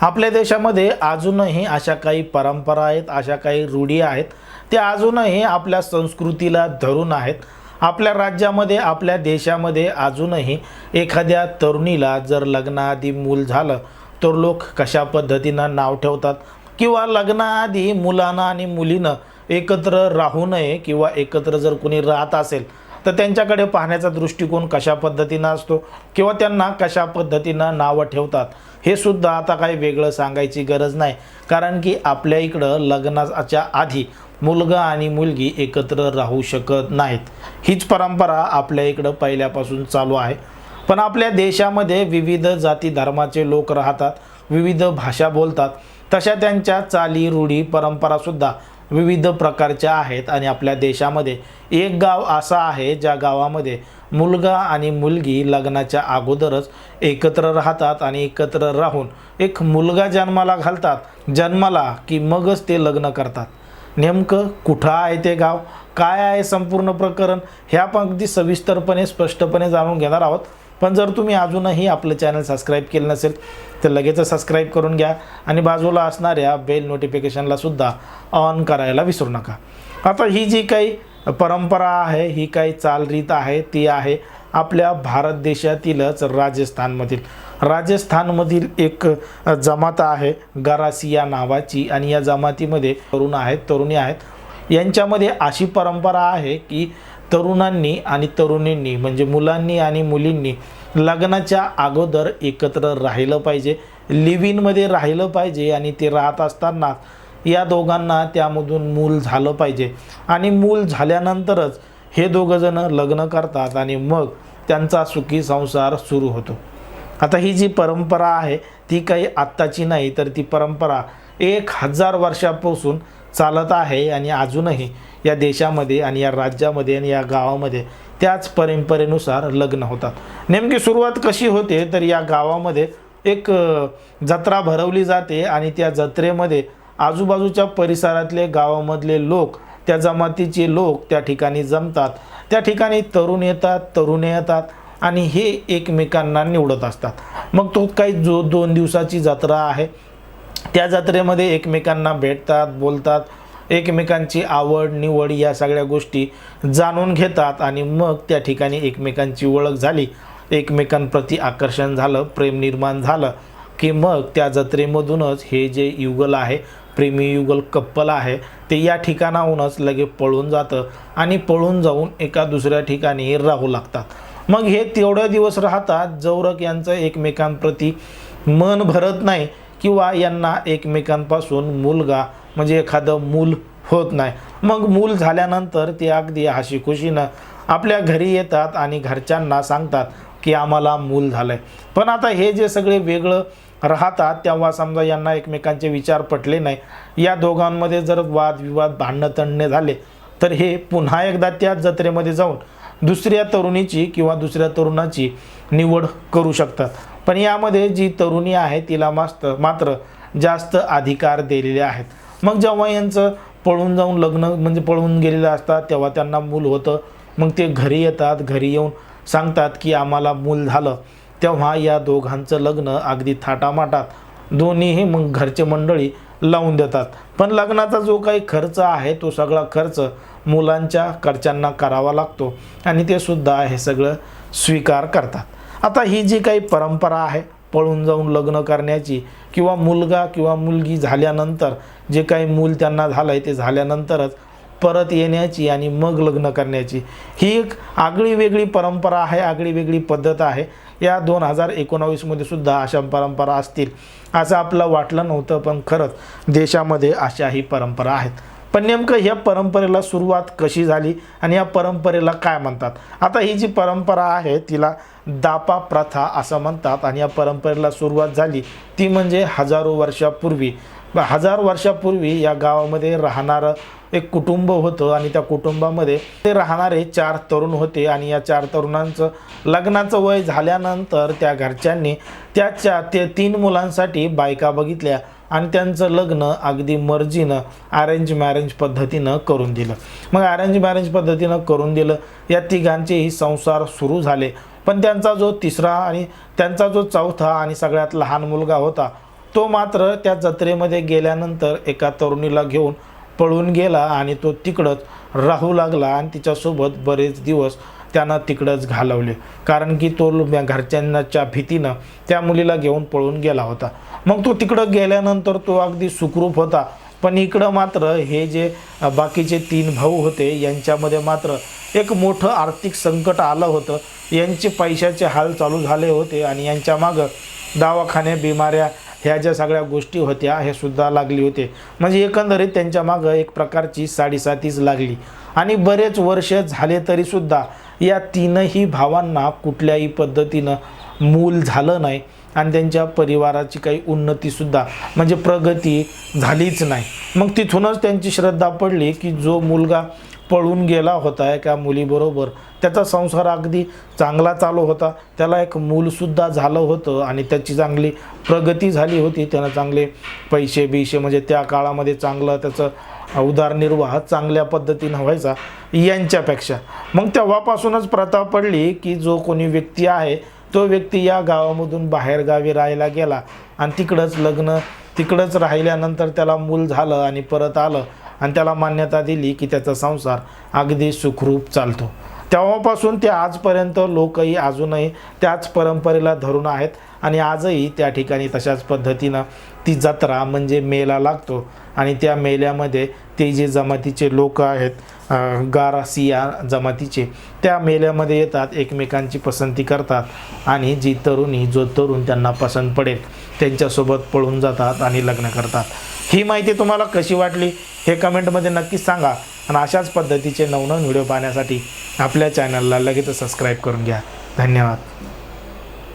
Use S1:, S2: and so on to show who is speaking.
S1: आपल्या देशामध्ये अजूनही अशा काही परंपरा आहेत, अशा काही रूढी आहेत, त्या अजूनही आपल्या संस्कृतीला धरून आहेत. आपल्या राज्यामध्ये, आपल्या देशामध्ये अजूनही एखाद्या तरुणीला जर लग्नाआधी मूल झालं तर लोक कशा पद्धतीनं नाव ठेवतात, किंवा लग्नाआधी मुलानं आणि मुलीनं एकत्र राहू नये किंवा एकत्र जर कोणी राहत असेल तर त्यांच्याकडे पाहण्याचा दृष्टिकोन कशा पद्धतीनं असतो, किंवा त्यांना कशा पद्धतीनं नावं ठेवतात, हे सुद्धा आता काही वेगळं सांगायची गरज नाही. कारण की आपल्या इकडं लग्नाच्या आधी मुलगा आणि मुलगी एकत्र राहू शकत नाहीत. हीच परंपरा आपल्या इकडं पहिल्यापासून चालू आहे. पण आपल्या देशामध्ये विविध जाती धर्माचे लोक राहतात, विविध भाषा बोलतात, तशा त्यांच्या चाली रूढी परंपरासुद्धा विविध प्रकारच्या आहेत. आणि आपल्या देशामध्ये एक गाव असं आहे ज्या गावामध्ये मुलगा आणि मुलगी लग्नाच्या अगोदरच एकत्र राहतात आणि एकत्र राहून एक मुलगा जन्माला घालतात. जन्माला की मगच ते लग्न करतात. नेमकं कुठं आहे ते गाव, काय आहे संपूर्ण प्रकरण, हे आपण अगदी सविस्तरपणे स्पष्टपणे जाणून घेणार आहोत. पण जर तुम्ही अजूनही आपलं चॅनल सबस्क्राईब केलं नसेल तर लगेच सबस्क्राईब करून घ्या आणि बाजूला असणाऱ्या बेल नोटिफिकेशनला सुद्धा ऑन करायला विसरू नका. आता ही जी काही परंपरा आहे, ही काही चालरीत आहे, ती आहे आपल्या भारत देशातीलच राजस्थानमधील एक जमात आहे गरासिया नावाची. आणि या जमातीमध्ये तरुणी आहेत. यांच्यामध्ये अशी परंपरा आहे की तरुणांनी आणि तरुणींनी म्हणजे मुलांनी आणि मुलींनी लग्नाच्या अगोदर एकत्र राहिलं पाहिजे, लिव्ह इनमध्ये राहिलं पाहिजे. आणि ते राहत असताना या दोघांना त्यामधून मूल झालं पाहिजे. आणि मूल झाल्यानंतरच हे दोघंजण लग्न करतात आणि मग त्यांचा सुखी संसार सुरू होतो. आता ही जी परंपरा आहे ती काही आत्ताची नाही, तर ती परंपरा 1000 वर्षापासून चालत आहे. आणि अजूनही या देशामध्ये आणि या राज्यामध्ये आणि या गावामध्ये त्याच परंपरेनुसार लग्न होतात. नेमकी सुरुवात कशी होते तर या गावामध्ये एक जत्रा भरवली जाते आणि त्या जत्रेमध्ये आजूबाजूच्या परिसरातले गावामधले लोक, त्या जमातीचे लोक त्या ठिकाणी जमतात. त्या ठिकाणी तरुण येतात, तरुणी येतात आणि हे एकमेकांना निवडत असतात. मग तो काही 2 दिवसाची जत्रा आहे. त्या जत्रेमध्ये एकमेकांना भेटतात, बोलतात, एकमेकांची आवड निवड या सगळ्या गोष्टी जाणून घेतात. आणि मग त्या ठिकाणी एकमेकांची ओळख झाली, एकमेकांप्रती आकर्षण झालं, प्रेम निर्माण झालं की मग त्या जत्रेमधूनच हे जे युगल आहे, प्रेमी युगल कप्पल आहे, ते या ठिकाणाहूनच लगे पळून जातं आणि पळून जाऊन एका दुसऱ्या ठिकाणी राहू लागतात. मग हे तेवढे दिवस राहतात जोवर यांचं एकमेकांप्रती मन भरत नाही किंवा यांना एकमेकांपासून मुलगा म्हणजे एखादं मूल होत नाही. मग मूल झाल्यानंतर ते अगदी हसी खुशीनं आपल्या घरी येतात आणि घरच्यांना सांगतात की आम्हाला मूल झालंय. पण आता हे जे सगळे वेगळं राहतात तेव्हा समजा यांना एकमेकांचे विचार पटले नाही, या दोघांमध्ये जर वादविवाद भांडणं तंडणे झाले तर हे पुन्हा एकदा त्याच जत्रेमध्ये जाऊन दुसऱ्या तरुणीची किंवा दुसऱ्या तरुणाची निवड करू शकतात. पण यामध्ये जी तरुणी आहे तिला मात्र जास्त अधिकार दिलेले आहेत. मग जेव्हा यांचं पळून जाऊन लग्न म्हणजे पळून गेलेलं असतात तेव्हा त्यांना मूल होतं. मग ते घरी येतात, घरी येऊन सांगतात की आम्हाला मूल झालं. तेव्हा या दोघांचं लग्न अगदी थाटामाटात दोन्हीही मग घरचे मंडळी लावून देतात. पण लग्नाचा जो काही खर्च आहे तो सगळा खर्च मुलांच्या घरच्यांना करावा लागतो आणि ते सुद्धा हे सगळं स्वीकार करतात. आता ही जी काही परंपरा आहे पळून जाऊन लग्न करण्याची किंवा मुलगा किंवा मुलगी झाल्यानंतर जे काही मूल त्यांना झालंय ते झाल्यानंतरच परत येण्याची आणि मग लग्न करण्याची, ही एक आगळी वेगळी परंपरा आहे, आगळी वेगळी पद्धत आहे. या 2019 मध्ये सुद्धा अशा परंपरा असतील असं आपलं वाटलं नव्हतं, पण खरंच देशामध्ये अशाही परंपरा आहेत. पण नेमकं ह्या परंपरेला सुरुवात कशी झाली आणि या परंपरेला काय म्हणतात? आता ही जी परंपरा आहे तिला दापा प्रथा असं म्हणतात. आणि या परंपरेला सुरुवात झाली ती म्हणजे हजारो वर्षापूर्वी या गावामध्ये राहणारं एक कुटुंब होतं आणि त्या कुटुंबामध्ये ते राहणारे 4 तरुण होते. आणि या 4 तरुणांचं लग्नाचं वय झाल्यानंतर त्या घरच्यांनी त्या 3 मुलांसाठी बायका बघितल्या आणि त्यांचं लग्न अगदी मर्जीनं अरेंज मॅरेज पद्धतीनं करून दिलं. मग अरेंज मॅरेज पद्धतीनं करून दिलं. या तिघांचेही संसार सुरू झाले. पण त्यांचा जो 3रा आणि त्यांचा जो 4था आणि सगळ्यात लहान मुलगा होता तो मात्र त्या जत्रेमध्ये गेल्यानंतर एका तरुणीला घेऊन पळून गेला आणि तो तिकडंच राहू लागला आणि तिच्यासोबत बरेच दिवस त्यानं तिकडंच घालवले, कारण की तो घरच्यांच्या भीतीनं त्या मुलीला घेऊन पळून गेला होता. मग तो तिकडं गेल्यानंतर तो अगदी सुखरूप होता, पण इकडं मात्र हे जे बाकीचे 3 भाऊ होते यांच्यामध्ये मात्र एक मोठं आर्थिक संकट आलं होतं. यांचे पैशाचे हाल चालू झाले होते आणि यांच्या मागं दवाखाने, बिमाऱ्या ह्या ज्या सगळ्या गोष्टी होत्या हे सुद्धा लागली होते. म्हणजे एकंदरीत त्यांच्या मागं एक प्रकारची साडीसातीच लागली आणि बरेच वर्ष झाले तरीसुद्धा या 3ही भावांना कुठल्याही पद्धतीनं मूल झालं नाही आणि त्यांच्या परिवाराची काही उन्नतीसुद्धा म्हणजे प्रगती झालीच नाही. मग तिथूनच त्यांची श्रद्धा पडली की जो मुलगा पळून गेला होता एका मुलीबरोबर, त्याचा संसार अगदी चांगला चालू होता, त्याला एक मूलसुद्धा झालं होतं आणि त्याची चांगली प्रगती झाली होती, त्यानं चांगले पैसे बिशे म्हणजे त्या काळामध्ये चांगलं त्याचं उदरनिर्वाह चांगल्या पद्धतीनं व्हायचा यांच्यापेक्षा. मग तेव्हापासूनच प्रथा पडली की जो कोणी व्यक्ती आहे तो व्यक्ती या गावामधून बाहेरगावी राहायला गेला आणि तिकडंच राहिल्यानंतर त्याला मूल झालं आणि परत आलं आणि त्याला मान्यता दिली की त्याचा संसार अगदी सुखरूप चालतो. तेव्हापासून ते आजपर्यंत लोकही अजूनही त्याच परंपरेला धरून आहेत आणि आजही त्या ठिकाणी तशाच पद्धतीनं ती जत्रा म्हणजे मेला लागतो आणि त्या मेल्यामध्ये ते जे जमातीचे लोक आहेत, गारासिया जमातीचे, त्या मेल्यामध्ये येतात, एकमेकांची पसंती करतात आणि जी तरुणी जो तरुण त्यांना पसंत पडेल त्यांच्यासोबत पळून जातात आणि लग्न करतात. ही माहिती तुम्हाला कशी वाटली हे कमेंटमध्ये नक्कीच सांगा आणि अशाच पद्धतीचे नवनवीन व्हिडिओ पाहण्यासाठी आपल्या चॅनलला लगेच सबस्क्राईब करून घ्या. धन्यवाद.